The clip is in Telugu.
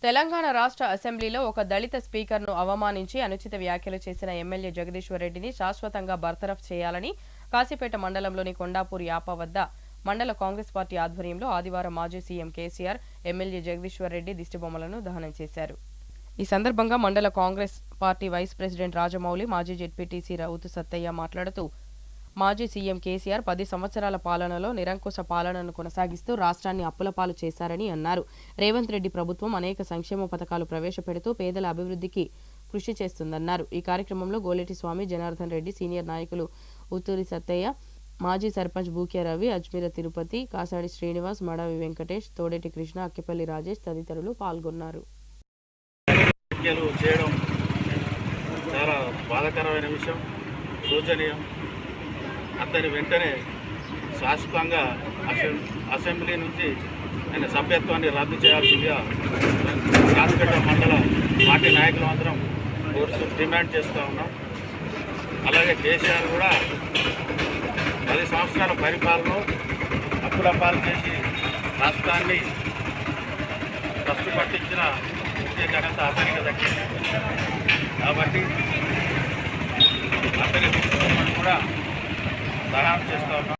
తెలంగాణ రాష్ట్ర అసెంబ్లీలో ఒక దళిత స్పీకర్ను అవమానించి అనుచిత వ్యాఖ్యలు చేసిన ఎమ్మెల్యే జగదీశ్వర్ రెడ్డిని శాశ్వతంగా బర్తరఫ్ చేయాలని కాశీపేట మండలంలోని కొండాపూర్ యాప వద్ద మండల కాంగ్రెస్ పార్టీ ఆధ్వర్యంలో ఆదివారం మాజీ సీఎం కేసీఆర్ ఎమ్మెల్యే జగదీశ్వర్ రెడ్డి దిష్టిబొమ్మలను దహనం చేశారు. ఈ సందర్భంగా మండల Congress party vice president Rajamouli, మాజీ జెడ్పీటీసీ రౌతు సత్తయ్య మాట్లాడుతూ మాజీ సీఎం కేసీఆర్ 10 సంవత్సరాల పాలనలో నిరంకుశ పాలనను కొనసాగిస్తూ రాష్ట్రాన్ని అప్పులపాలు చేశారని అన్నారు. రేవంత్ రెడ్డి ప్రభుత్వం అనేక సంక్షేమ పథకాలు ప్రవేశపెడుతూ పేదల అభివృద్ధికి కృషి చేస్తుందన్నారు. ఈ కార్యక్రమంలో గోలేటి స్వామి, జనార్దన్ రెడ్డి, సీనియర్ నాయకులు ఉత్తూరి సత్తయ్య, మాజీ సర్పంచ్ బూక్య రవి, అజ్మీర తిరుపతి, కాసాడి శ్రీనివాస్, మడవి వెంకటేష్, తోడేటి కృష్ణ, అక్కిపల్లి రాజేష్ తదితరులు పాల్గొన్నారు. చాలా బాధాకరమైన విషయం, శోచనీయం. అతని వెంటనే శాశ్వతంగా అసెంబ్లీ నుంచి ఆయన సభ్యత్వాన్ని రద్దు చేయాల్సిందిగా కాశీపేట మండల పార్టీ నాయకులు మాత్రం డిమాండ్ చేస్తూ ఉన్నాం. అలాగే కేసీఆర్ కూడా 10 సంవత్సరాల పరిపాలనలో అప్పులపాలు చేసి రాష్ట్రాన్ని కష్టపట్టించిన ముఖ్య ఘనత అతనికి దక్కింది. కాబట్టి అతని కూడా దహనం చేస్తూ ఉన్నాం.